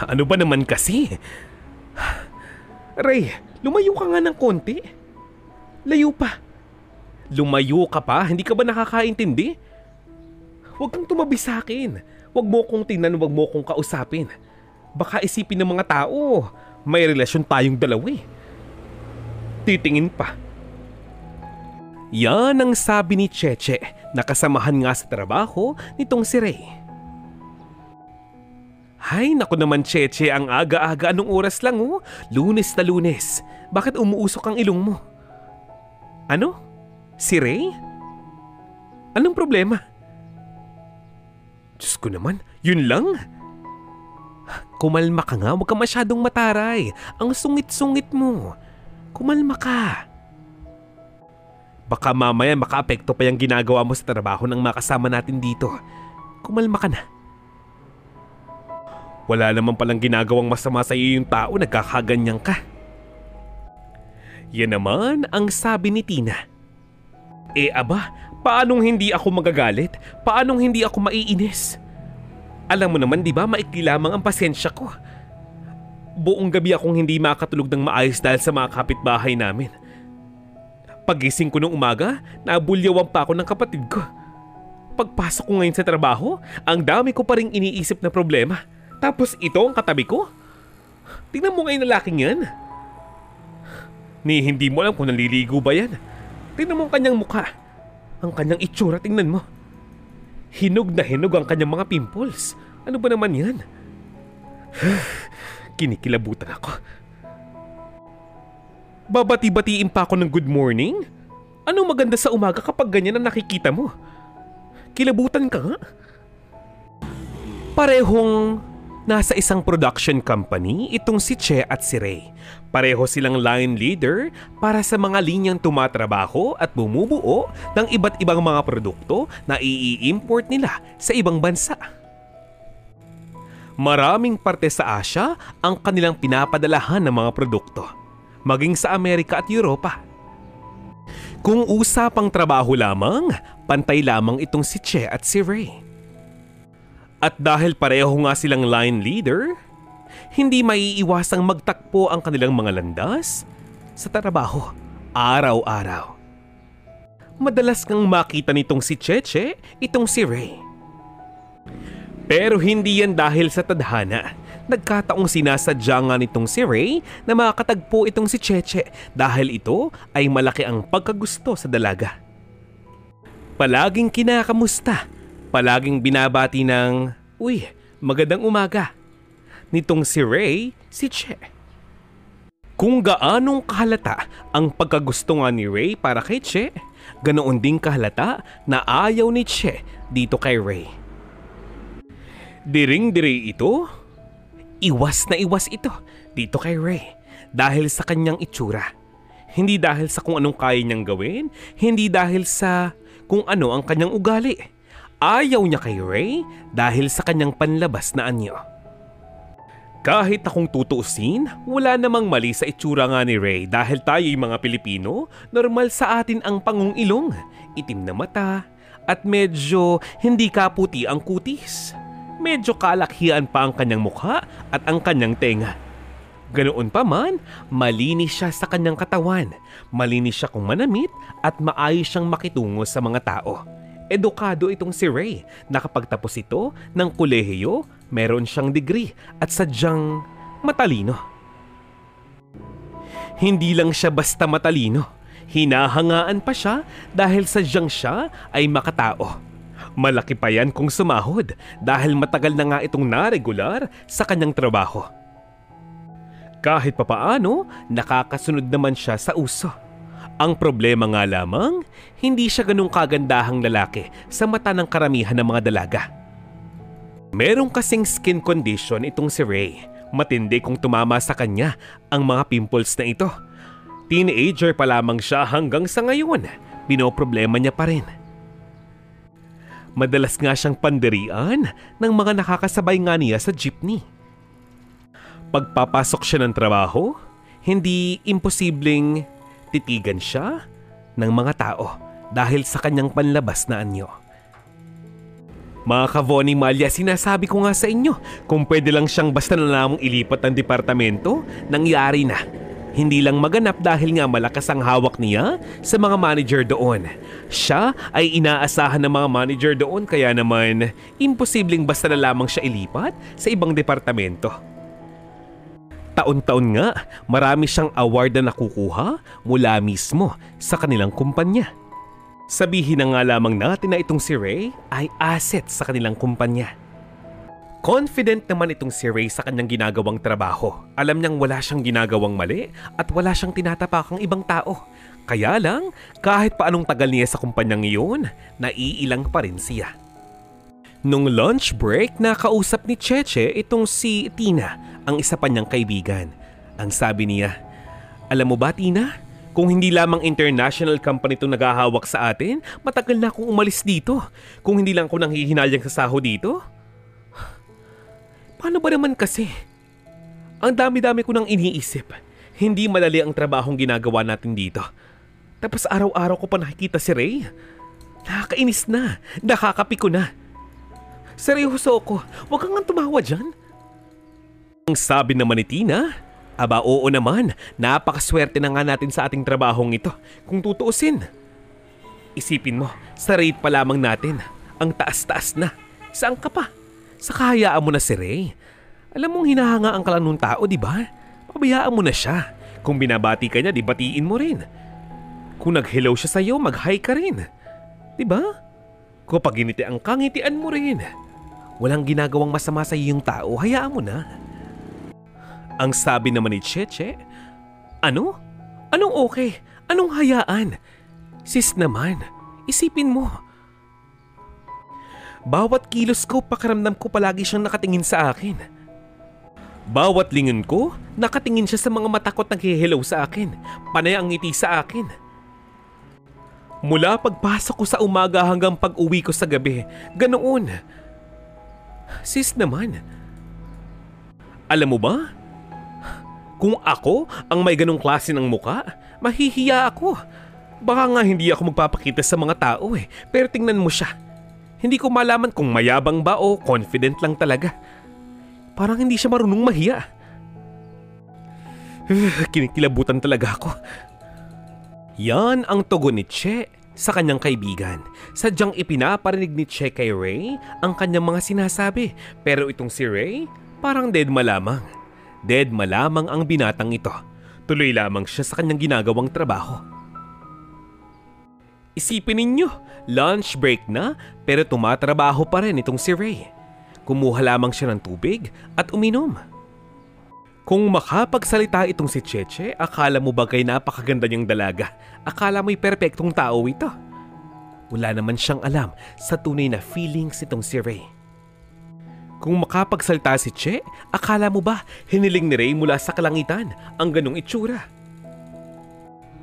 Ano ba naman kasi? Ray, lumayo ka nga ng konti. Layo pa. Lumayo ka pa? Hindi ka ba nakakaintindi? Huwag kang tumabi sa akin. Huwag mo kong tingnan, huwag mo kong kausapin. Baka isipin ng mga tao, may relasyon tayong dalawa eh. Titingin pa. Yan ang sabi ni Cheche na kasamahan nga sa trabaho nitong si Ray. Hay, naku naman Cheche, ang aga-aga, anong oras lang oh? Lunes na Lunes. Bakit umuusok ang ilong mo? Ano? Si Ray? Anong problema? Diyos ko naman, yun lang? Kumalma ka nga, huwag ka masyadong mataray. Ang sungit-sungit mo. Kumalma ka. Baka mamaya makaapekto pa yung ginagawa mo sa trabaho ng makasama natin dito. Kumalma ka na. Wala naman palang ginagawang masama sa iyo yung tao, nagkakaganyan ka. Yan naman ang sabi ni Tina. Eh aba, paanong hindi ako magagalit? Paanong hindi ako maiinis? Alam mo naman di ba, maikli lamang ang pasensya ko. Buong gabi akong hindi makatulog ng maayos dahil sa mga kapitbahay namin. Pagising ko nung umaga, nabulyawan pa ako ng kapatid ko. Pagpasok ko ngayon sa trabaho, ang dami ko pa ring iniisip na problema. Tapos ito ang katabi ko? Tingnan mo ngayon na laking yan. Ni hindi mo alam kung naliligo ba yan. Tingnan mo ang kanyang mukha. Ang kanyang itsura, tingnan mo. Hinog na hinog ang kanyang mga pimples. Ano ba naman yan? Kinikilabutan ako. Babati-batiin pa ako ng good morning? Anong maganda sa umaga kapag ganyan ang nakikita mo? Kilabutan ka nga. Parehong nasa isang production company itong si Che at si Ray. Pareho silang line leader para sa mga linyang tumatrabaho at bumubuo ng iba't ibang mga produkto na i-import nila sa ibang bansa. Maraming parte sa Asia ang kanilang pinapadalahan ng mga produkto, maging sa Amerika at Europa. Kung usapang trabaho lamang, pantay lamang itong si Che at si Ray. At dahil pareho nga silang line leader, hindi maiiwasang magtakpo ang kanilang mga landas sa trabaho araw-araw. Madalas kang makita nitong si Cheche, itong si Ray. Pero hindi yan dahil sa tadhana. Nagkataong sinasadya nga nitong si Ray na makatagpo itong si Cheche dahil ito ay malaki ang pagkagusto sa dalaga. Palaging kinakamusta, palaging binabati ng, "Uy, magandang umaga," nitong si Ray, si Che. Kung gaanong kahalata ang pagkagusto nga ni Ray para kay Che, ganoon ding kahalata na ayaw ni Che dito kay Ray. Diring-diri ito, iwas na iwas ito dito kay Ray dahil sa kanyang itsura. Hindi dahil sa kung anong kaya niyang gawin, hindi dahil sa kung ano ang kanyang ugali. Ayaw niya kay Ray dahil sa kanyang panlabas na anyo. Kahit akong tutuusin, wala namang mali sa itsura nga ni Ray dahil tayo'y mga Pilipino, normal sa atin ang pangong ilong, itim na mata, at medyo hindi kaputi ang kutis. Medyo kalakhian pa ang kanyang mukha at ang kanyang tenga. Ganoon pa man, malinis siya sa kanyang katawan, malinis siya kung manamit at maayos siyang makitungo sa mga tao. Edukado itong si Ray. Nakapagtapos ito ng kolehiyo, meron siyang degree at sadyang matalino. Hindi lang siya basta matalino. Hinahangaan pa siya dahil sadyang siya ay makatao. Malaki pa yan kung sumahod dahil matagal na nga itong naregular sa kanyang trabaho. Kahit papaano, nakakasunod naman siya sa uso. Ang problema nga lamang, hindi siya ganung kagandahang lalaki sa mata ng karamihan ng mga dalaga. Merong kasing skin condition itong si Ray. Matindi kung tumama sa kanya ang mga pimples na ito. Teenager pa lamang siya hanggang sa ngayon, binoproblema niya pa rin. Madalas nga siyang pandirian ng mga nakakasabay nga niya sa jeepney. Pagpapasok siya ng trabaho, hindi imposibleng titigan siya ng mga tao dahil sa kanyang panlabas na anyo. Mga ka-Vonnie Malya, sinasabi ko nga sa inyo, kung pwede lang siyang basta na lamang ilipat ng departamento, nangyari na. Hindi lang maganap dahil nga malakas ang hawak niya sa mga manager doon. Siya ay inaasahan ng mga manager doon kaya naman imposibleng basta na lamang siya ilipat sa ibang departamento. Taon-taon nga, marami siyang award na nakukuha mula mismo sa kanilang kumpanya. Sabihin na nga lamang natin na itong si Ray ay asset sa kanilang kumpanya. Confident naman itong si Ray sa kanyang ginagawang trabaho. Alam niyang wala siyang ginagawang mali at wala siyang tinatapakang ibang tao. Kaya lang, kahit paanong tagal niya sa kumpanyang iyon, naiilang pa rin siya. Nung lunch break, nakausap ni Cheche itong si Tina, ang isa pa niyang kaibigan. Ang sabi niya, "Alam mo ba, Tina? Kung hindi lamang international company itong naghahawak sa atin, matagal na akong umalis dito. Kung hindi lang ako nanghihinayang sa sahod dito." Paano ba naman kasi? Ang dami-dami ko nang iniisip. Hindi madali ang trabahong ginagawa natin dito. Tapos araw-araw ko pa nakikita si Ray. Nakakainis na. Nakakapiko na. Seryoso ako. Huwag kang tumawa dyan. Ang sabi naman ni Tina, "Aba oo naman, napakaswerte na nga natin sa ating trabahong ito. Kung tutuusin. Isipin mo, sa rate pa lamang natin, ang taas-taas na. Saan ka pa? Sa kahayaan mo na si Ray. Alam mong hinahangaan ka lang nung tao, di ba? Pabayaan mo na siya. Kung binabati ka niya, di batiin mo rin. Kung nag-hello siya sa'yo, mag-hi ka rin. Di ba? Kung pag ginitian ka, ngitian mo rin. Walang ginagawang masama sa iyong tao, hayaan mo na." Ang sabi naman ni Cheche, "Ano? Anong okay? Anong hayaan? Sis naman, isipin mo. Bawat kilos ko, pakiramdam ko palagi siyang nakatingin sa akin. Bawat lingon ko, nakatingin siya sa mga mata ko't nag-hello sa akin. Panay ang ngiti sa akin. Mula pagpasok ko sa umaga hanggang pag-uwi ko sa gabi, ganoon. Sis naman, alam mo ba? Kung ako ang may ganong klase ng muka, mahihiya ako. Baka nga hindi ako magpapakita sa mga tao pero tingnan mo siya. Hindi ko malaman kung mayabang ba o confident lang talaga. Parang hindi siya marunong mahiya." Kinikilabutan talaga ako. Yan ang tugon ni Che sa kanyang kaibigan. Sadyang ipinaparinig ni Che kay Ray ang kanyang mga sinasabi. Pero itong si Ray, parang dead malamang. Dead malamang ang binatang ito. Tuloy lamang siya sa kanyang ginagawang trabaho. Isipin ninyo, lunch break na pero tumatrabaho pa rin itong si Ray. Kumuha lamang siya ng tubig at uminom. Kung makapagsalita itong si Cheche, akala mo bagay napakaganda niyang dalaga. Akala mo'y perpektong tao ito. Wala naman siyang alam sa tunay na feelings itong si Ray. Kung makapagsalita si Che, akala mo ba hiniling ni Ray mula sa kalangitan ang ganong itsura?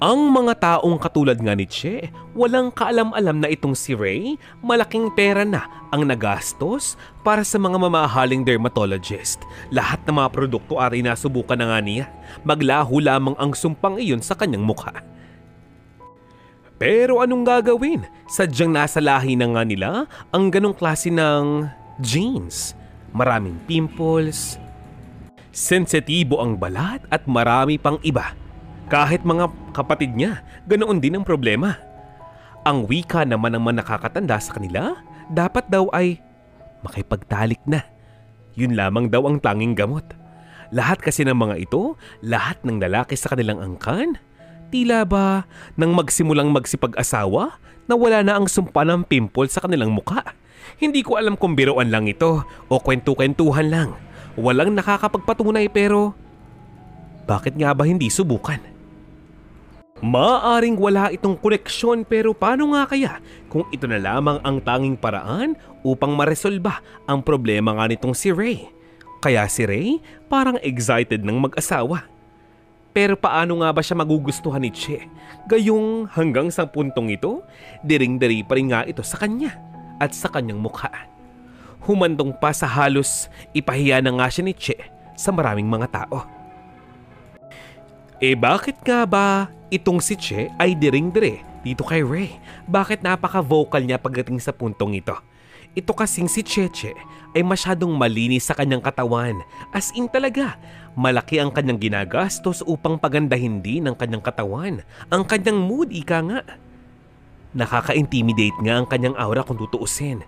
Ang mga taong katulad nga ni Che, walang kaalam-alam na itong si Ray, malaking pera na ang nagastos para sa mga mamahaling dermatologist. Lahat ng mga produkto ay nasubukan na nga niya. Maglaho lamang ang sumpang iyon sa kanyang mukha. Pero anong gagawin? Sadyang nasa lahi na nga nila ang ganong klase ng genes. Maraming pimples, sensitibo ang balat at marami pang iba. Kahit mga kapatid niya, ganoon din ang problema. Ang wika naman ng mga nakakatanda sa kanila, dapat daw ay makipagtalik na. Yun lamang daw ang tanging gamot. Lahat kasi ng mga ito, lahat ng lalaki sa kanilang angkan, tila ba nang magsimulang magsipag-asawa, nawala na ang sumpa ng pimple sa kanilang mukha. Hindi ko alam kung biruan lang ito o kwento-kwentuhan lang. Walang nakakapagpatunay pero bakit nga ba hindi subukan? Maaring wala itong koneksyon pero paano nga kaya kung ito na lamang ang tanging paraan upang maresolba ang problema nga nitong si Ray? Kaya si Ray parang excited ng mag-asawa. Pero paano nga ba siya magugustuhan ni Che? Gayong hanggang sa puntong ito, diring-diri pa rin nga ito sa kanya at sa kanyang mukha. Humantong pa sa halos ipahiya na nga siya ni Che sa maraming mga tao. Bakit nga ba itong si Che ay diring-dire dito kay Ray? Bakit napaka-vocal niya pagdating sa puntong ito? Ito kasing si Cheche ay masyadong malinis sa kanyang katawan. As in talaga, malaki ang kanyang ginagastos upang pagandahin din ang kanyang katawan. Ang kanyang mood, ika nga. Nakaka-intimidate nga ang kanyang aura kung tutuusin.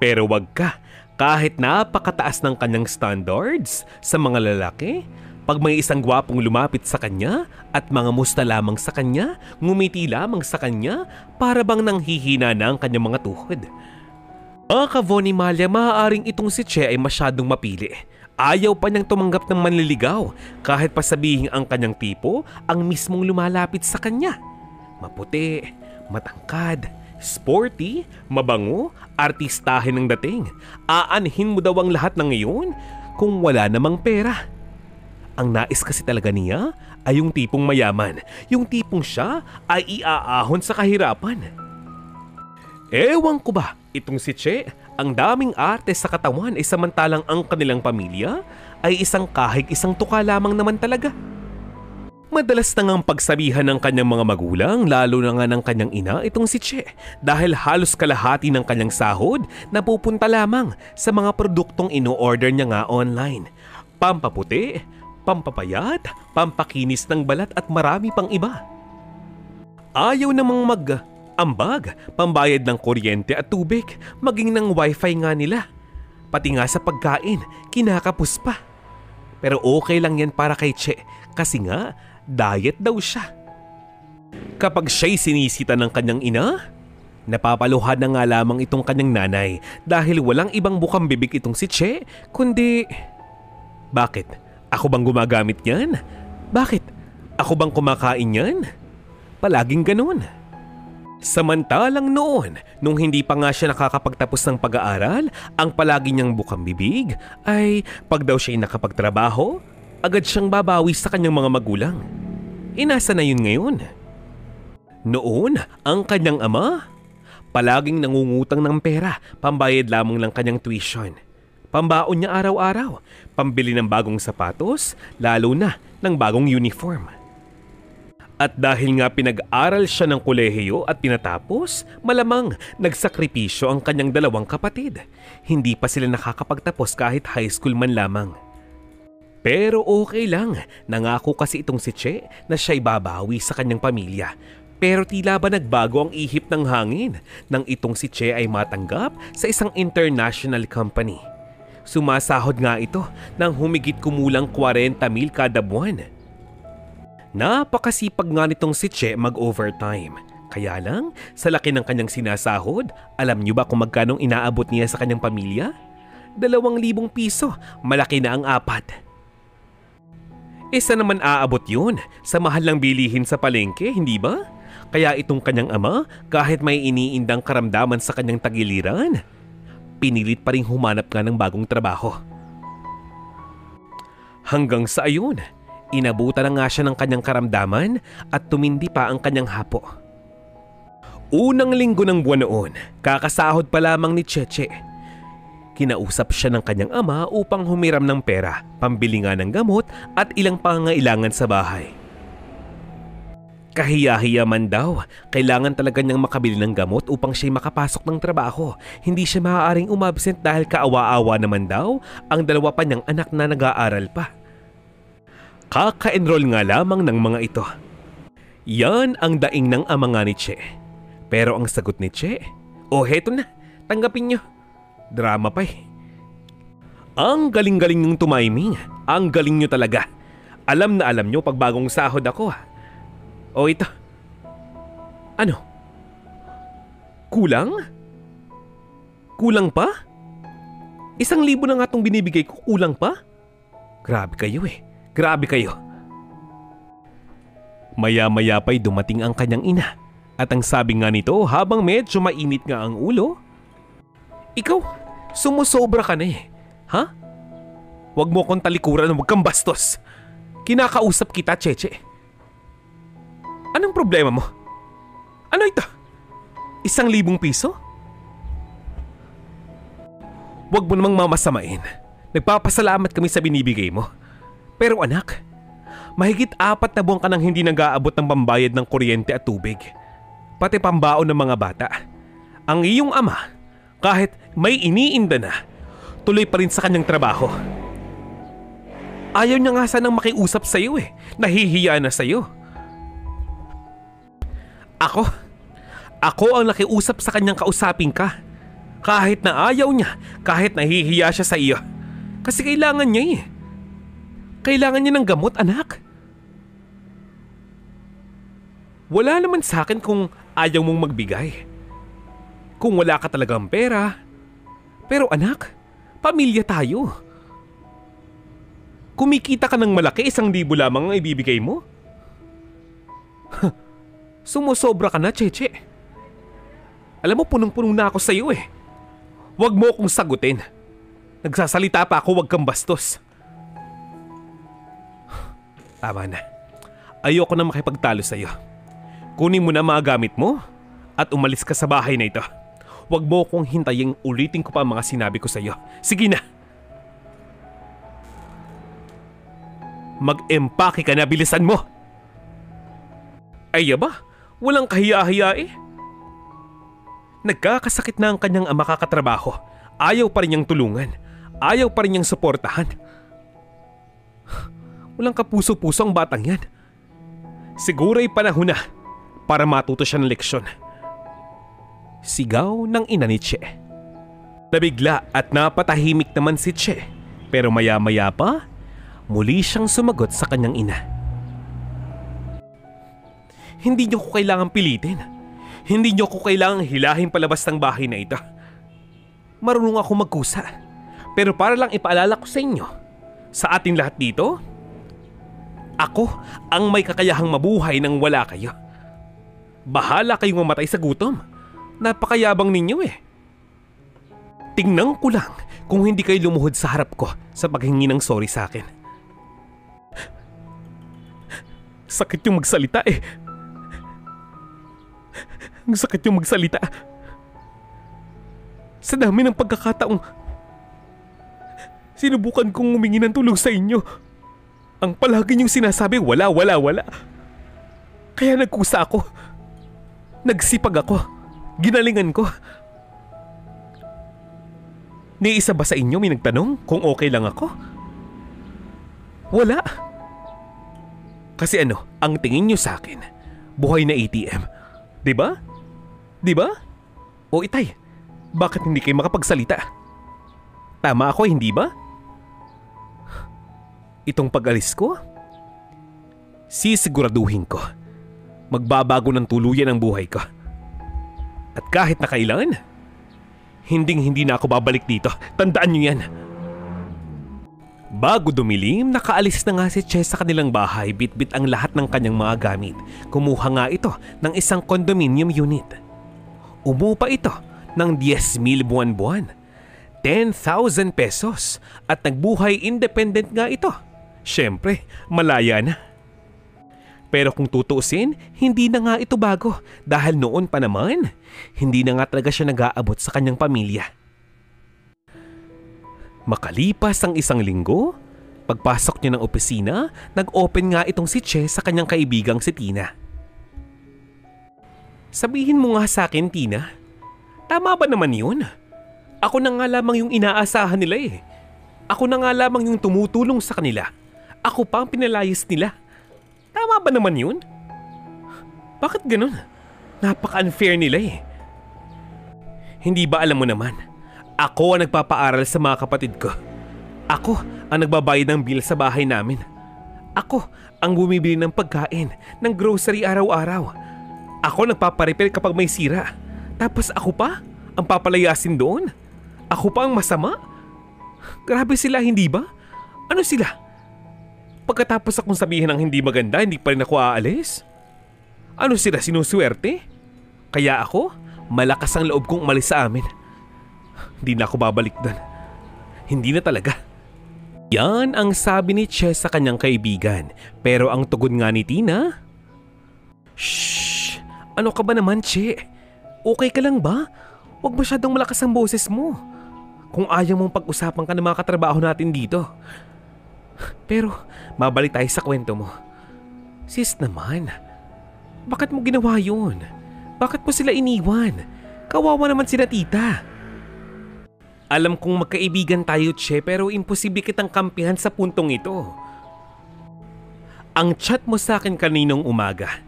Pero wag ka, kahit napakataas ng kanyang standards sa mga lalaki, pag may isang gwapong lumapit sa kanya at mga musta lamang sa kanya, ngumiti lamang sa kanya, para bang nanghihina na ang kanyang mga tuhod. Mga ka-Von Malia, maaaring itong si Che ay masyadong mapili. Ayaw pa niyang tumanggap ng manliligaw kahit pa sabihin ang kanyang tipo ang mismong lumalapit sa kanya. Maputi, matangkad, sporty, mabango, artistahin ng dating. Aanhin mo daw ang lahat ng iyon kung wala namang pera. Ang nais kasi talaga niya ay yung tipong mayaman, yung tipong siya ay iaahon sa kahirapan. Ewan ko ba, itong si Che, ang daming arte sa katawan ay samantalang ang kanilang pamilya ay isang kahig isang tuka lamang naman talaga. Madalas na ngang pagsabihan ng kanyang mga magulang, lalo na nga ng kanyang ina, itong si Che, dahil halos kalahati ng kanyang sahod napupunta lamang sa mga produktong ino-order niya nga online. Pampaputi, pampapayat, pampakinis ng balat at marami pang iba. Ayaw namang mag-ambag, pambayad ng kuryente at tubig, maging ng wifi nga nila. Pati nga sa pagkain, kinakapos pa. Pero okay lang yan para kay Che, kasi nga, diet daw siya. Kapag siya'y sinisita ng kanyang ina, napapaluhan na nga lamang itong kanyang nanay dahil walang ibang bukang bibig itong si Che, kundi... Bakit? Ako bang gumagamit yan? Bakit? Ako bang kumakain yan? Palaging ganun. Samantalang noon, nung hindi pa nga siya nakakapagtapos ng pag-aaral, ang palagi niyang bukang bibig ay pag daw siya'y nakapagtrabaho, agad siyang babawi sa kanyang mga magulang. Inasa na yun ngayon. Noon, ang kanyang ama, palaging nangungutang ng pera, pambayad lamang ng kanyang tuition. Pambaon niya araw-araw, pambili ng bagong sapatos, lalo na ng bagong uniform. At dahil nga pinag-aral siya ng kolehiyo at pinatapos, malamang nagsakripisyo ang kanyang dalawang kapatid. Hindi pa sila nakakapagtapos kahit high school man lamang. Pero okay lang, nangako kasi itong si Che na siya'y babawi sa kanyang pamilya. Pero tila ba nagbago ang ihip ng hangin nang itong si Che ay matanggap sa isang international company. Sumasahod nga ito ng humigit kumulang 40,000 kada buwan. Napakasipag nga nitong si Che mag-overtime. Kaya lang, sa laki ng kanyang sinasahod, alam niyo ba kung magkanong inaabot niya sa kanyang pamilya? 2,000 piso, malaki na ang 4. Isa naman aabot yun sa mahal ng bilihin sa palengke, hindi ba? Kaya itong kanyang ama, kahit may iniindang karamdaman sa kanyang tagiliran, pinilit pa rin humanap nga ng bagong trabaho. Hanggang sa ayun, inabutan na nga siya ng kanyang karamdaman at tumindi pa ang kanyang hapo. Unang linggo ng buwan noon, kakasahod pa lamang ni Cheche. Kinausap siya ng kanyang ama upang humiram ng pera, pambili nga ng gamot at ilang pangangailangan sa bahay. Kahiya-hiya man daw, kailangan talaga niyang makabili ng gamot upang siya'y makapasok ng trabaho. Hindi siya maaaring umabsent dahil kaawa-awa naman daw ang dalawa pa niyang anak na nag-aaral pa. Kaka-enroll nga lamang ng mga ito. Yan ang daing ng ama nga ni Che. Pero ang sagot ni Che, heto na, tanggapin niyo. Drama pa eh. Ang galing-galing niyong tumiming. Ang galing niyo talaga. Alam na alam niyo pag bagong sahod ako. Ito. Ano? Kulang? Kulang pa? 1,000 na nga itong binibigay ko, kulang pa? Grabe kayo eh. Grabe kayo. Maya-maya pa'y dumating ang kanyang ina. At ang sabi nga nito habang medyo mainit nga ang ulo, ikaw, sumusobra ka na eh. Ha? Huwag mo akong talikuran, huwag kang bastos. Kinakausap kita, Cheche. Anong problema mo? Ano ito? 1,000 piso? Huwag mo namang mamasamain. Nagpapasalamat kami sa binibigay mo. Pero anak, mahigit 4 na buwan ka nang hindi nag-aabot ng pambayad ng kuryente at tubig. Pati pambaon ng mga bata. Ang iyong ama, kahit may iniinda na, tuloy pa rin sa kanyang trabaho. Ayaw niya nga sanang makiusap sa iyo eh. Nahihiya na sa iyo. Ako ang nakiusap sa kanyang kausapin ka. Kahit na ayaw niya, kahit nahihiya siya sa iyo. Kasi kailangan niya eh. Kailangan niya ng gamot, anak. Wala naman sa akin kung ayaw mong magbigay. Kung wala ka talagang pera. Pero anak, pamilya tayo. Kumikita ka ng malaki, 1,000 lamang ang ibibigay mo? Sumusobra ka na, Cheche. Alam mo, punong-puno na ako sa iyo eh. Huwag mo akong sagutin. Nagsasalita pa ako, huwag kang bastos. Tama na. Ayoko na makipagtalo sa iyo. Kunin mo na mga gamit mo at umalis ka sa bahay na ito. Huwag mo akong hintayin, ulitin ko pa ang mga sinabi ko sa iyo. Sige na. Mag-empake ka na, bilisan mo. Ay ba? Walang kahiya-hiya eh. Nagkakasakit na ang kanyang ama kakatrabaho. Ayaw pa rin niyang tulungan. Ayaw pa rin niyang suportahan. Walang kapuso-puso ang batang yan. Siguro ay panahon na para matuto siya ng leksyon. Sigaw ng ina ni Che. Nabigla at napatahimik naman si Che. Pero maya-maya pa, muli siyang sumagot sa kanyang ina. Hindi niyo ko kailangang pilitin. Hindi niyo ko kailangang hilahin palabas ng bahay na ito. Marunong ako magkusa. Pero para lang ipaalala ko sa inyo, sa ating lahat dito, ako ang may kakayahang mabuhay nang wala kayo. Bahala kayong mamatay sa gutom. Napakayabang ninyo eh. Tingnan ko lang kung hindi kayo lumuhod sa harap ko sa paghingi ng sorry sa akin. Sakit yung magsalita eh. Ang sakit yung magsalita. Sa dami ng pagkakataong sinubukan kong humingi ng tulong sa inyo, ang palagi niyong sinasabi wala. Kaya nagkusa ako. Nagsipag ako. Ginalingan ko. Ni isa ba sa inyo may nagtanong kung okay lang ako? Wala. Kasi ang tingin niyo sa akin, buhay na ATM. Diba? O itay, bakit hindi kayo makapagsalita? Tama ako, hindi ba? Itong pag-alis ko, sisiguraduhin ko, magbabago ng tuluyan ang buhay ko. At kahit na kailan, hindi na ako babalik dito. Tandaan niyo yan. Bago dumilim, nakaalis na nga si Che sa kanilang bahay, bitbit ang lahat ng kanyang mga gamit. Kumuha nga ito ng isang condominium unit. Umupa ito ng 10,000 buwan-buwan, 10,000 pesos, at nagbuhay independent nga ito. Siyempre, malaya na. Pero kung tutuusin, hindi na nga ito bago dahil noon pa naman, hindi na nga talaga siya nag-aabot sa kanyang pamilya. Makalipas ang 1 linggo, pagpasok niya ng opisina, nag-open nga itong si Che sa kanyang kaibigang si Tina. Sabihin mo nga sa akin, Tina, tama ba naman yun? Ako na nga lamang yung inaasahan nila eh. Ako na nga lamang yung tumutulong sa kanila. Ako pa ang pinalayas nila. Tama ba naman yun? Bakit ganun? Napaka-unfair nila eh. Hindi ba alam mo naman, ako ang nagpapaaral sa mga kapatid ko. Ako ang nagbabayad ng bill sa bahay namin. Ako ang bumibili ng pagkain, ng grocery araw-araw. Ako nagpaparepair kapag may sira. Tapos ako pa ang papalayasin doon? Ako pa ang masama? Grabe sila, hindi ba? Ano sila? Pagkatapos akong sabihin ng hindi maganda, hindi pa rin ako aalis? Ano sila, sinuswerte? Kaya ako, malakas ang loob kong umalis sa amin. Hindi na ako babalik doon. Hindi na talaga. Yan ang sabi ni Che sa kanyang kaibigan. Pero ang tugon nga ni Tina, shhh! Ano ka ba naman, Che? Okay ka lang ba? Huwag masyadong malakas ang boses mo. Kung ayaw mong pag-usapan ka ng mga katrabaho natin dito. Pero, mabalik tayo sa kwento mo. Sis naman, bakit mo ginawa yun? Bakit mo sila iniwan? Kawawa naman sila tita. Alam kong magkaibigan tayo, Che, pero imposible kitang kampihan sa puntong ito. Ang chat mo sa akin kaninong umaga.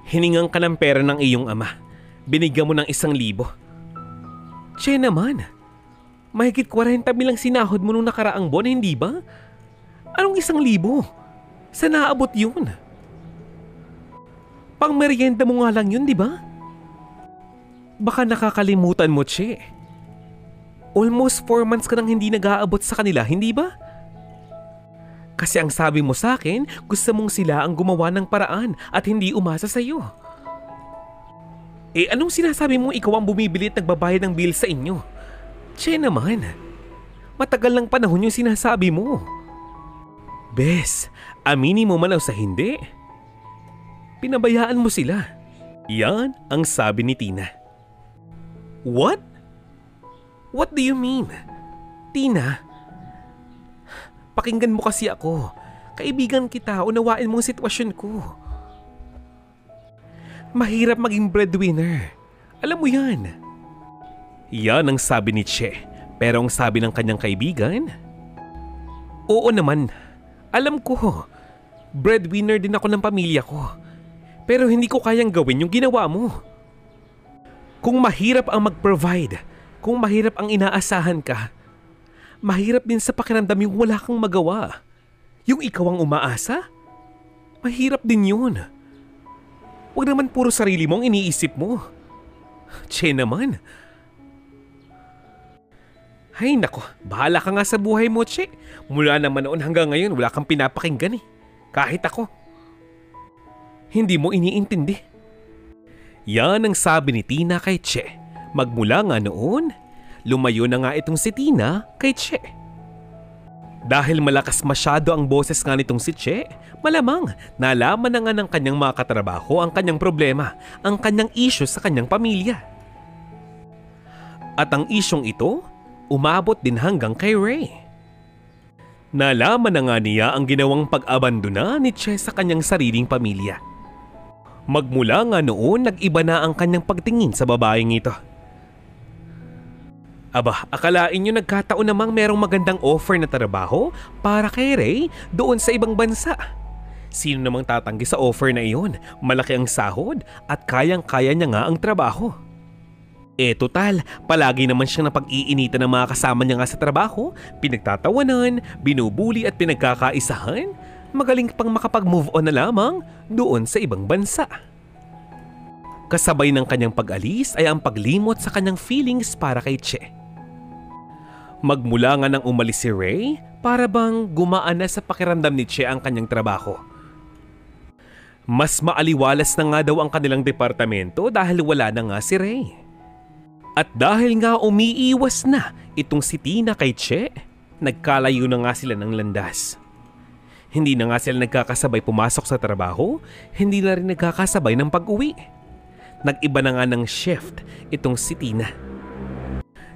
Hiningan ka ng pera ng iyong ama. Binigyan mo ng 1,000. Che naman, mahigit 40 lang sinahod mo nung nakaraang buwan, hindi ba? Anong 1,000? Saan naabot yun? Pang merienda mo nga lang yun, di ba? Baka nakakalimutan mo, Che. Almost 4 months ka nang hindi nag-aabot sa kanila, hindi ba? Kasi ang sabi mo sa akin, gusto mong sila ang gumawa ng paraan at hindi umasa sa iyo. Anong sinasabi mo ikaw ang bumibili at nagbabayad ng bill sa inyo? Che naman, matagal ng panahon yung sinasabi mo. Bes, aminin mo man o sa hindi. Pinabayaan mo sila. Yan ang sabi ni Tina. What? What do you mean? Tina, pakinggan mo kasi ako. Kaibigan kita, unawain mo ang sitwasyon ko. Mahirap maging breadwinner. Alam mo yan. Yan ang sabi ni Che. Pero ang sabi ng kanyang kaibigan, oo naman, alam ko. Breadwinner din ako ng pamilya ko. Pero hindi ko kayang gawin yung ginawa mo. Kung mahirap ang mag-provide, kung mahirap ang inaasahan ka, mahirap din sa pakiramdam yung wala kang magawa. Yung ikaw ang umaasa, mahirap din yun. Huwag naman puro sarili mo ang iniisip mo. Che naman. Ay nako, bahala ka nga sa buhay mo, Che. Mula naman noon hanggang ngayon, wala kang pinapakinggan eh. Kahit ako. Hindi mo iniintindi. Yan ang sabi ni Tina kay Che. Magmula nga noon, lumayo na nga itong si Tina kay Che. Dahil malakas masyado ang boses nga nitong si Che, malamang nalaman na nga ng kanyang mga katrabaho ang kanyang problema, ang kanyang issue sa kanyang pamilya. At ang isyong ito, umabot din hanggang kay Ray. Nalaman na nga niya ang ginawang pag-abandona ni Che sa kanyang sariling pamilya. Magmula nga noon, nag-iba na ang kanyang pagtingin sa babaeng ito. Aba, akalain nyo nagkataon namang merong magandang offer na trabaho para kay Ray doon sa ibang bansa. Sino namang tatanggi sa offer na iyon? Malaki ang sahod at kayang-kaya niya nga ang trabaho. Total, palagi naman siyang napag-iinitan ng mga kasama niya nga sa trabaho, pinagtatawanan, binubuli at pinagkakaisahan. Magaling pang makapag-move on na lamang doon sa ibang bansa. Kasabay ng kanyang pag-alis ay ang paglimot sa kanyang feelings para kay Che. Magmula nga nang umalis si Ray, para bang gumaan na sa pakiramdam ni Che ang kanyang trabaho. Mas maaliwalas na nga daw ang kanilang departamento dahil wala na nga si Ray. At dahil nga umiiwas na itong si Tina kay Che, nagkalayo na nga sila ng landas. Hindi na nga sila nagkakasabay pumasok sa trabaho, hindi na rin nagkakasabay ng pag-uwi. Nag-iba na nga ng shift itong si Tina.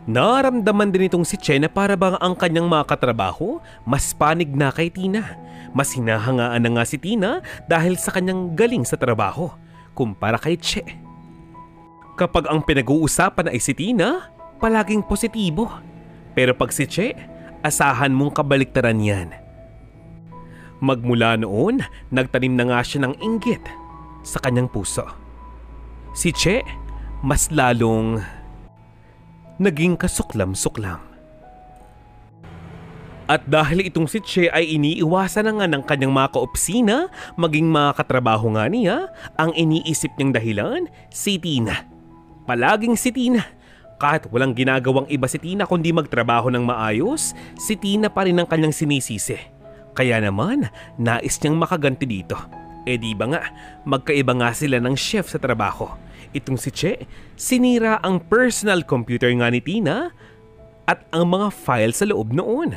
Naramdaman din itong si Che na para bang ang kanyang mga katrabaho mas panig na kay Tina. Mas hinahangaan na nga si Tina dahil sa kanyang galing sa trabaho kumpara kay Che. Kapag ang pinag-uusapan ay si Tina, palaging positibo. Pero pag si Che, asahan mong kabaliktaran yan. Magmula noon, nagtanim na nga siya ng inggit sa kanyang puso. Si Che, mas lalong naging kasuklam-suklam. At dahil itong si Che ay iniiwasan na nga ng kanyang mga kaopisina, maging mga katrabaho nga niya, ang iniisip niyang dahilan, si Tina. Palaging si Tina. Kahit walang ginagawang iba si Tina kundi magtrabaho ng maayos, si Tina pa rin ang kanyang sinisisi. Kaya naman, nais niyang makaganti dito. Di ba nga, magkaiba nga sila ng chef sa trabaho. Itong si Che, sinira ang personal computer nga ni Tina at ang mga file sa loob noon.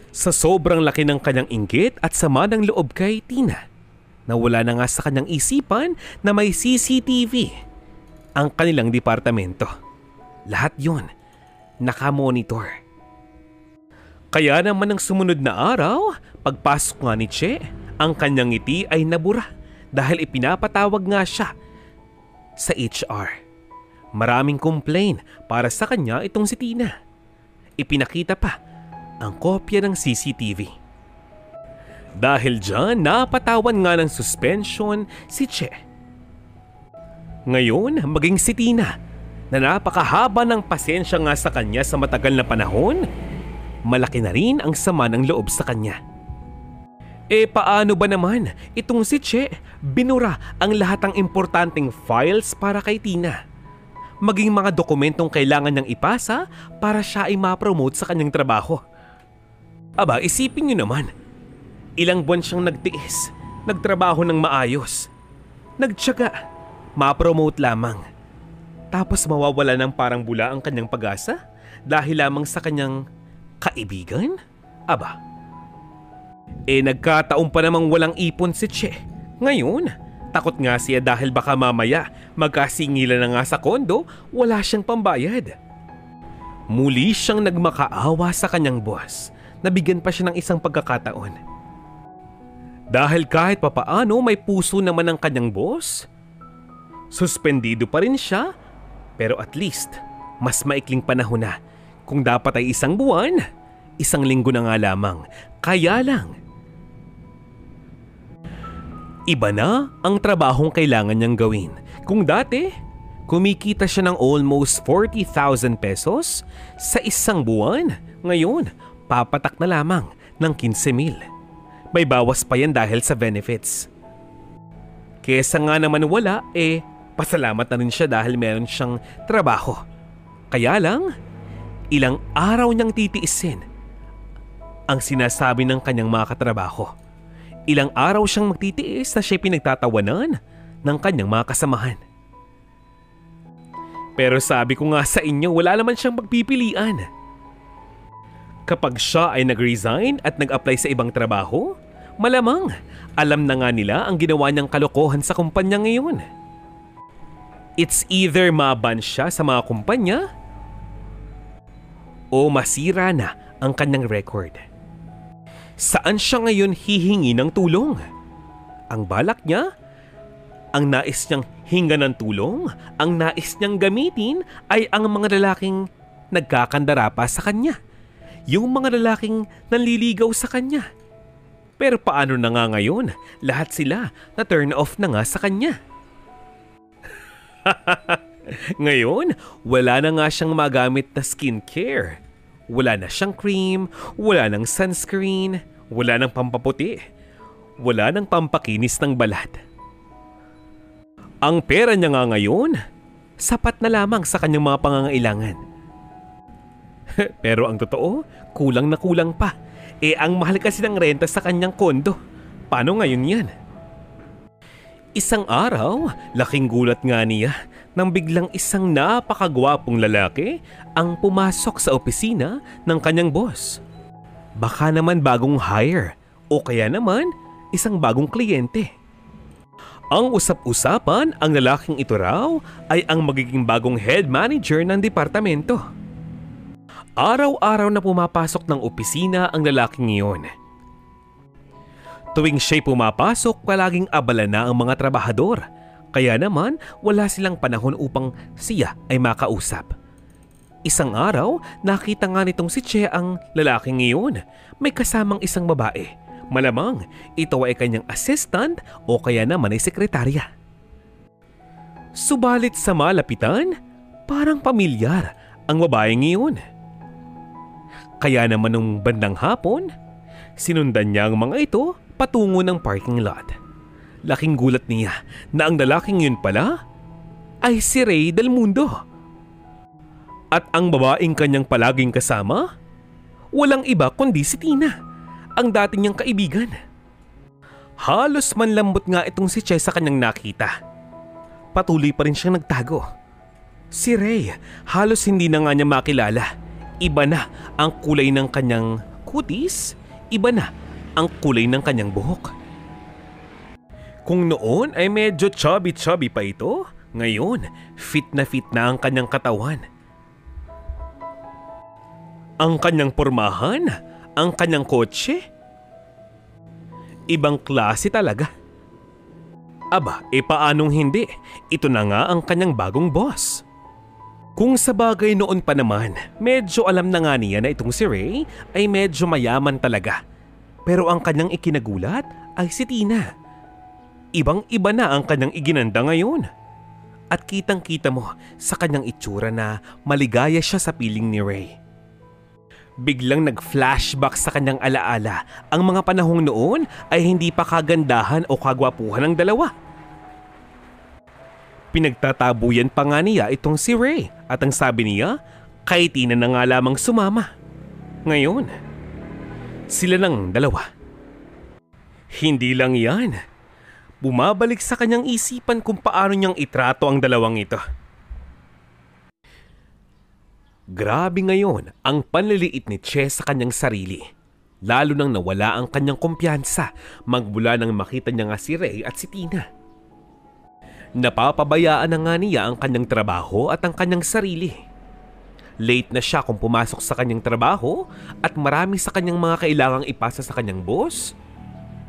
Sa sobrang laki ng kanyang inggit at sama ng loob kay Tina, nawala na nga sa kanyang isipan na may CCTV ang kanilang departamento. Lahat yun, nakamonitor. Kaya naman ng sumunod na araw, pagpasok nga ni Che, ang kanyang ngiti ay nabura dahil ipinapatawag nga siya sa HR. Maraming complaint para sa kanya itong si Tina. Ipinakita pa ang kopya ng CCTV. Dahil dyan, napatawan nga ng suspension si Che. Ngayon, maging si Tina, na napakahaba ng pasensya nga sa kanya sa matagal na panahon, malaki na rin ang sama ng loob sa kanya. Paano ba naman itong si Che binura ang lahat ng importanteng files para kay Tina? Maging mga dokumentong kailangan niyang ipasa para siya ay ma-promote sa kanyang trabaho. Aba, isipin niyo naman. Ilang buwan siyang nagtiis, nagtrabaho ng maayos, nagtiyaga, ma-promote lamang. Tapos mawawala ng parang bula ang kanyang pag-asa dahil lamang sa kanyang kaibigan? Aba, nagkataon pa namang walang ipon si Che. Ngayon, takot nga siya dahil baka mamaya magkasingilan na nga sa kondo, wala siyang pambayad. Muli siyang nagmakaawa sa kanyang boss. Nabigyan pa siya ng isang pagkakataon. Dahil kahit papaano may puso naman ang kanyang boss, suspendido pa rin siya, pero at least mas maikling panahon na. Kung dapat ay 1 buwan, 1 linggo na nga lamang. Kaya lang, iba na ang trabahong kailangan niyang gawin. Kung dati, kumikita siya ng almost 40,000 pesos sa 1 buwan. Ngayon, papatak na lamang ng 15,000. May bawas pa yan dahil sa benefits. Kesa nga naman wala, pasalamat na rin siya dahil meron siyang trabaho. Kaya lang, ilang araw niyang titiisin ang sinasabi ng kanyang mga katrabaho. Ilang araw siyang magtitiis na siya'y pinagtatawanan ng kanyang mga kasamahan. Pero sabi ko nga sa inyo, wala naman siyang pagpipilian. Kapag siya ay nag-resign at nag-apply sa ibang trabaho, malamang alam na nga nila ang ginawa niyang kalokohan sa kumpanya ngayon. It's either maban siya sa mga kumpanya o masira na ang kanyang record. Saan siya ngayon hihingi ng tulong? Ang balak niya, ang nais niyang hinga ng tulong, ang nais niyang gamitin ay ang mga lalaking nagkakandara pa sa kanya. Yung mga lalaking nanliligaw sa kanya. Pero paano na nga ngayon? Lahat sila na turn off na nga sa kanya. Ngayon, wala na nga siyang magamit na skincare. Wala na siyang cream, wala nang sunscreen, wala nang pampaputi, wala nang pampakinis ng balat. Ang pera niya nga ngayon, sapat na lamang sa kanyang mga pangangailangan. Pero ang totoo, kulang na kulang pa. Ang mahal kasi ng renta sa kanyang kondo. Paano ngayon yan? Isang araw, laking gulat nga niya nang biglang isang napakagwapong lalaki ang pumasok sa opisina ng kanyang boss. Baka naman bagong hire o kaya naman isang bagong kliyente. Ang usap-usapan, ang lalaking ito raw ay ang magiging bagong head manager ng departamento. Araw-araw na pumapasok ng opisina ang lalaking iyon. Tuwing siya'y pumapasok, palaging abala na ang mga trabahador. Kaya naman, wala silang panahon upang siya ay makausap. Isang araw, nakita nga nitong si Che ang lalaking iyon. May kasamang isang babae. Malamang, ito ay kanyang assistant o kaya naman ay sekretarya. Subalit sa malapitan, parang pamilyar ang babaeng iyon. Kaya naman nung bandang hapon, sinundan niya ang mga ito patungo ng parking lot. Laking gulat niya na ang lalaking yun pala ay si Ray Del Mundo. At ang babaeng kanyang palaging kasama, walang iba kundi si Tina, ang dati niyang kaibigan. Halos manlambot nga itong si Che sa kanyang nakita. Patuloy pa rin siyang nagtago. Si Ray, halos hindi na nga niya makilala. Iba na ang kulay ng kanyang kutis, iba na ang kulay ng kanyang buhok. Kung noon ay medyo chubby-chubby pa ito, ngayon fit na ang kanyang katawan. Ang kanyang pormahan, ang kanyang kotse, ibang klase talaga. Aba, paanong hindi? Ito na nga ang kanyang bagong boss. Kung sa bagay noon pa naman, medyo alam na nga niya na itong si Ray ay medyo mayaman talaga. Pero ang kanyang ikinagulat ay si Tina. Ibang-iba na ang kanyang iginanda ngayon. At kitang-kita mo sa kanyang itsura na maligaya siya sa piling ni Ray. Biglang nag-flashback sa kanyang alaala. Ang mga panahong noon ay hindi pa kagandahan o kagwapuhan ng dalawa. Pinagtatabuyan pa nga niya itong si Ray at ang sabi niya, kay Tina na nga lamang sumama. Ngayon, sila ng dalawa. Hindi lang yan. Bumabalik sa kanyang isipan kung paano niyang itrato ang dalawang ito. Grabe ngayon ang panliliit ni Che sa kanyang sarili. Lalo nang nawala ang kanyang kumpiyansa magmula nang makita niya nga si Ray at si Tina. Napapabayaan na nga niya ang kanyang trabaho at ang kanyang sarili. Late na siya kung pumasok sa kanyang trabaho at marami sa kanyang mga kailangang ipasa sa kanyang boss.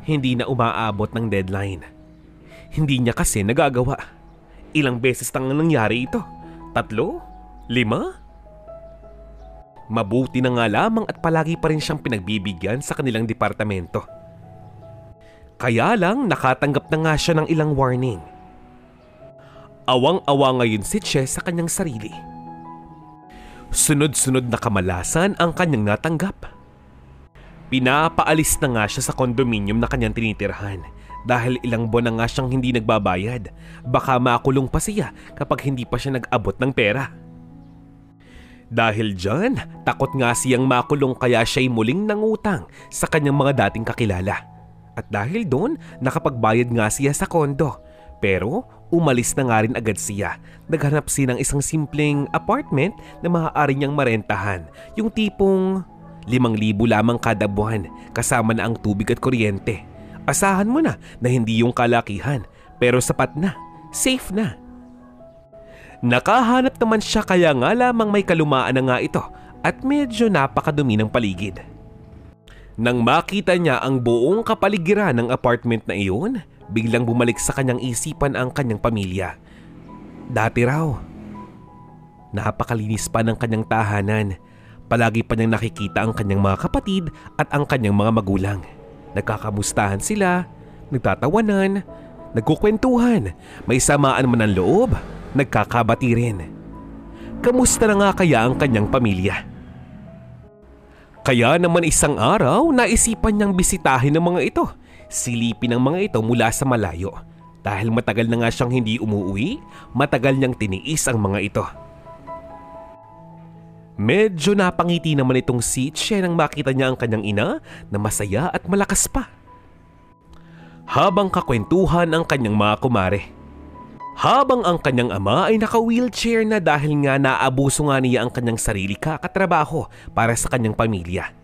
Hindi na umaabot ng deadline. Hindi niya kasi nagagawa. Ilang beses nang nangyari ito? 3? 5? Mabuti na nga lamang at palagi pa rin siyang pinagbibigyan sa kanilang departamento. Kaya lang nakatanggap na nga siya ng ilang warning. Awang-awa ngayon si Che sa kanyang sarili. Sunod-sunod na kamalasan ang kanyang natanggap. Pinapaalis na nga siya sa kondominium na kanyang tinitirhan dahil ilang buwan na nga siyang hindi nagbabayad. Baka makulong pa siya kapag hindi pa siya nag-abot ng pera. Dahil dyan, takot nga siyang makulong kaya siya'y muling nangutang sa kanyang mga dating kakilala. At dahil doon, nakapagbayad nga siya sa kondo. Pero umalis na nga rin agad siya. Naghanap siya ng isang simpleng apartment na maaari niyang marentahan. Yung tipong 5,000 lamang kada buwan kasama na ang tubig at kuryente. Asahan mo na hindi yung kalakihan pero sapat na, safe na. Nakahanap naman siya kaya nga lamang may kalumaan na nga ito at medyo napakadumi ng paligid. Nang makita niya ang buong kapaligiran ng apartment na iyon, biglang bumalik sa kanyang isipan ang kanyang pamilya. Dati raw, napakalinis pa ng kanyang tahanan. Palagi pa niyang nakikita ang kanyang mga kapatid at ang kanyang mga magulang. Nagkakamustahan sila, nagtatawanan, nagkukwentuhan, may samaan man ang loob, nagkakabati rin. Kamusta na nga kaya ang kanyang pamilya? Kaya naman isang araw naisipan niyang bisitahin ang mga ito. Silipin ang mga ito mula sa malayo. Dahil matagal na nga siyang hindi umuwi, matagal niyang tiniis ang mga ito. Medyo napangiti naman itong si Che nang makita niya ang kanyang ina na masaya at malakas pa. Habang kakwentuhan ang kanyang mga kumare. Habang ang kanyang ama ay naka-wheelchair na dahil nga naabuso nga niya ang kanyang sarili kakatrabaho para sa kanyang pamilya.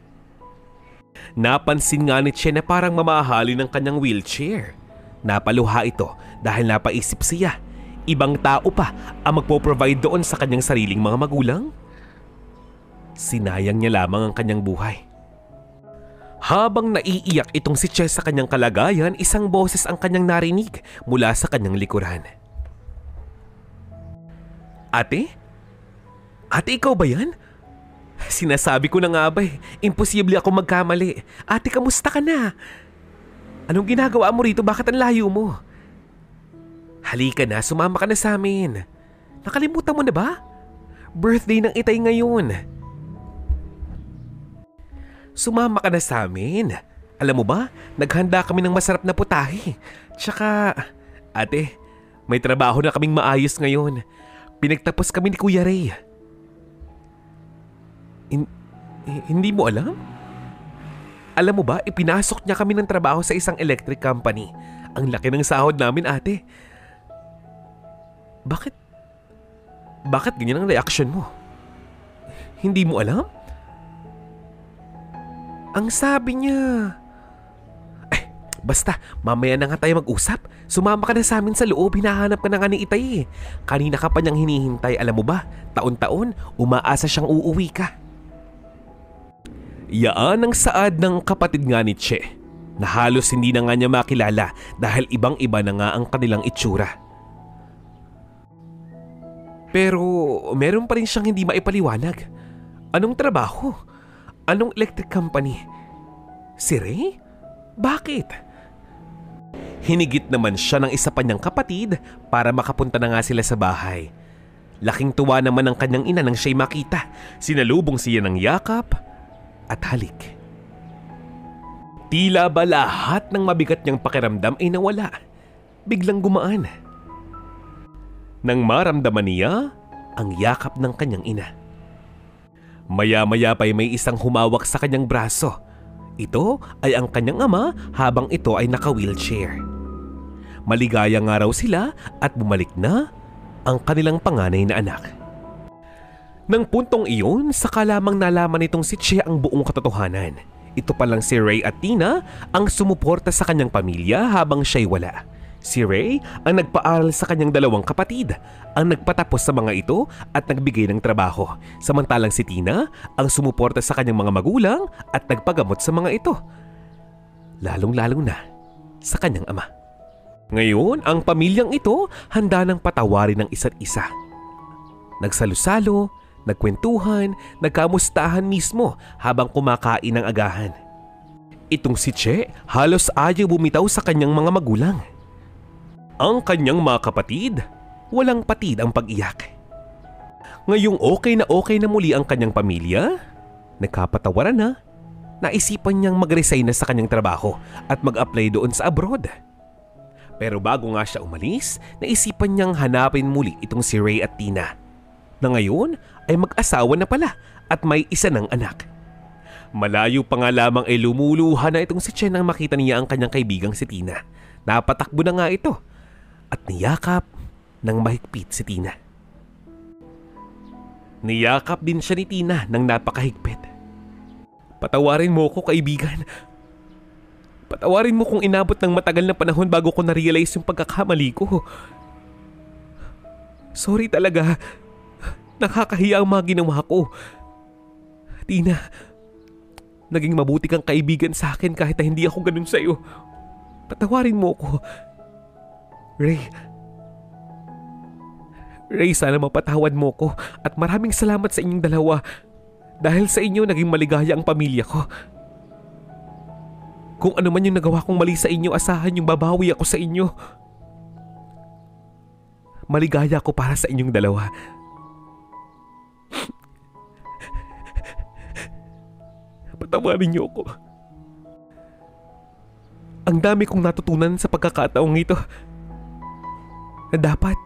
Napansin nga ni Che na parang mamahalin ng kanyang wheelchair. Napaluha ito dahil napaisip siya, ibang tao pa ang magpo-provide doon sa kanyang sariling mga magulang. Sinayang niya lamang ang kanyang buhay. Habang naiiyak itong si Che sa kanyang kalagayan, isang boses ang kanyang narinig mula sa kanyang likuran. Ate? Ate, ikaw ba yan? Sinasabi ko na nga ba imposible ako magkamali. Ate, kamusta ka na? Anong ginagawa mo rito? Bakit ang layo mo? Halika na, sumama ka na sa amin. Nakalimutan mo na ba? Birthday ng Itay ngayon. Sumama ka na sa amin. Alam mo ba, naghanda kami ng masarap na putahe. Tsaka, ate, may trabaho na kaming maayos ngayon. Pinagtapos kami ni Kuya Ray. Hindi mo alam? Alam mo ba, ipinasok niya kami ng trabaho sa isang electric company. Ang laki ng sahod namin, ate. Bakit ganyan ang reaksyon mo? Hindi mo alam? Ang sabi niya... Basta, mamaya na nga tayo mag-usap. Sumama ka na sa amin sa loob, hinahanap ka na nga ni Itay. Kanina ka pa niyang hinihintay, alam mo ba? Taon-taon, umaasa siyang uuwi ka. Yaan ang saad ng kapatid nga ni Che, na halos hindi na nga niya makilala dahil ibang-iba na nga ang kanilang itsura. Pero meron pa rin siyang hindi maipaliwanag. Anong trabaho? Anong electric company? Si Ray? Bakit? Hinigit naman siya ng isa pa niyang kapatid para makapunta na nga sila sa bahay. Laking tuwa naman ang kanyang ina nang siya'y makita. Sinalubong siya ng yakap at halik. Tila ba lahat ng mabigat niyang pakiramdam ay nawala. Biglang gumaan. Nang maramdaman niya ang yakap ng kanyang ina. Maya-maya pa'y may isang humawak sa kanyang braso. Ito ay ang kanyang ama habang ito ay naka-wheelchair. Maligaya nga raw sila at bumalik na ang kanilang panganay na anak. Nang puntong iyon, saka lamang nalaman nitong si Che ang buong katotohanan. Ito palang si Ray at Tina ang sumuporta sa kanyang pamilya habang siya'y wala. Si Ray ang nagpaaral sa kanyang dalawang kapatid, ang nagpatapos sa mga ito at nagbigay ng trabaho. Samantalang si Tina ang sumuporta sa kanyang mga magulang at nagpagamot sa mga ito. Lalong-lalo na sa kanyang ama. Ngayon, ang pamilyang ito handa ng patawarin ng isa't isa. Nagsalo-salo, nagkwentuhan, nagkamustahan mismo habang kumakain ng agahan. Itong si Che halos ayaw bumitaw sa kanyang mga magulang. Ang kanyang mga kapatid, walang patid ang pag-iyak. Ngayong okay na muli ang kanyang pamilya, nagkapatawaran na, naisipan niyang mag-resign na sa kanyang trabaho at mag-apply doon sa abroad. Pero bago nga siya umalis, naisipan niyang hanapin muli itong si Ray at Tina, na ngayon ay mag-asawa na pala at may isa ng anak. Malayo pa nga lamang ay lumuluha na itong si Chen nang makita niya ang kanyang kaibigang si Tina. Napatakbo na nga ito at niyakap ng mahigpit si Tina. Niyakap din siya ni Tina ng napakahigpit. Patawarin mo ko, kaibigan. Patawarin mo kung inabot ng matagal na panahon bago ko na-realize yung pagkakamali ko. Sorry talaga. Nakakahiya ang mga ginawa ko. Tina, naging mabuti kang kaibigan sa akin kahit na hindi ako ganun sa'yo. Patawarin mo ko. Ray, sana mapatawad mo ko at maraming salamat sa inyong dalawa. Dahil sa inyo naging maligaya ang pamilya ko. Kung ano man yung nagawa kong mali sa inyo, asahan yung babawi ako sa inyo. Maligaya ako para sa inyong dalawa. Patawarin niyo ako. Ang dami kong natutunan sa pagkakataong ito. Na dapat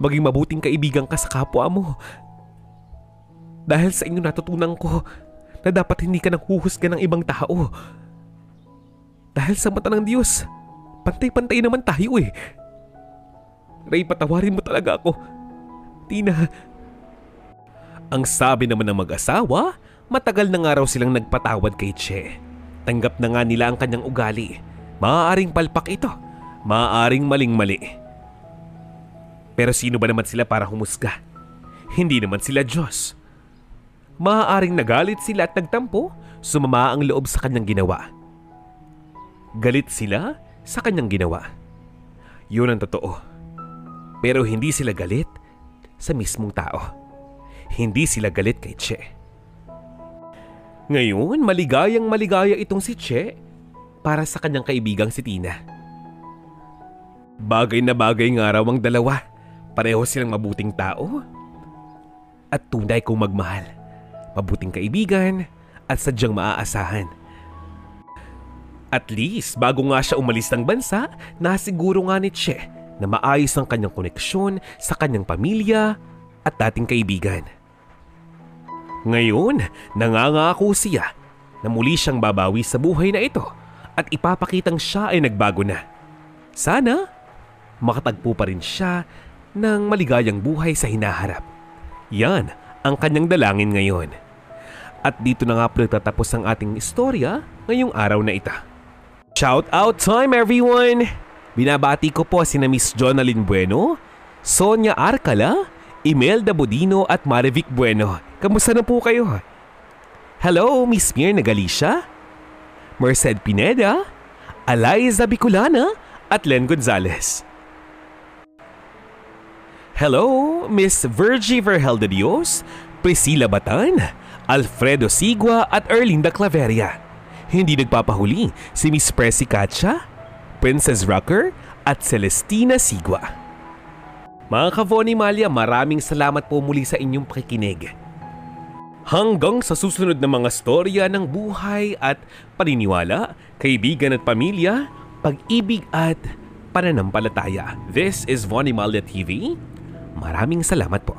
maging mabuting kaibigan ka sa kapwa mo. Dahil sa inyo natutunan ko na dapat hindi ka nanghuhusga ng ibang tao. Dahil sa mata ng Diyos, pantay-pantay naman tayo eh. Ray, patawarin mo talaga ako. Tina. Ang sabi naman ng mag-asawa, matagal na nga raw silang nagpatawad kay Che. Tanggap na nga nila ang kanyang ugali. Maaaring palpak ito, maaaring maling-mali. Pero sino ba naman sila para humusga? Hindi naman sila Diyos. Maaaring nagalit sila at nagtampo, sumama ang loob sa kanyang ginawa. Galit sila sa kanyang ginawa. Yun ang totoo. Pero hindi sila galit sa mismong tao. Hindi sila galit kay Che. Ngayon, maligaya itong si Che para sa kanyang kaibigang si Tina. Bagay na bagay nga raw ang dalawa. Pareho silang mabuting tao at tunay kong magmahal. Mabuting kaibigan at sadyang maaasahan. At least, bago nga siya umalis ng bansa, nasiguro nga ni Che na maayos ang kanyang koneksyon sa kanyang pamilya at dating kaibigan. Ngayon, nangangako siya na muli siyang babawi sa buhay na ito at ipapakitang siya ay nagbago na. Sana, makatagpo pa rin siya ng maligayang buhay sa hinaharap. Yan ang kanyang dalangin ngayon. At dito na nga po nagtatapos ang ating istorya ngayong araw na ito. Shout out time everyone! Binabati ko po sina Miss Jonalyn Bueno, Sonia Arcala, Imelda Bodino at Marivic Bueno. Kamusta na po kayo? Hello Miss Mirna Galicia, Merced Pineda, Eliza Bicolana at Len Gonzalez. Hello, Miss Virgie Vergel de Dios, Priscilla Batan, Alfredo Sigua at Erlinda Claveria. Hindi nagpapahuli si Miss Presi Katja, Princess Rocker at Celestina Sigua. Mga ka-Vonny Malya, maraming salamat po muli sa inyong pakikinig. Hanggang sa susunod na mga storya ng buhay at paniniwala, kaibigan at pamilya, pag-ibig at pananampalataya. This is Vonny Malya TV. Maraming salamat po.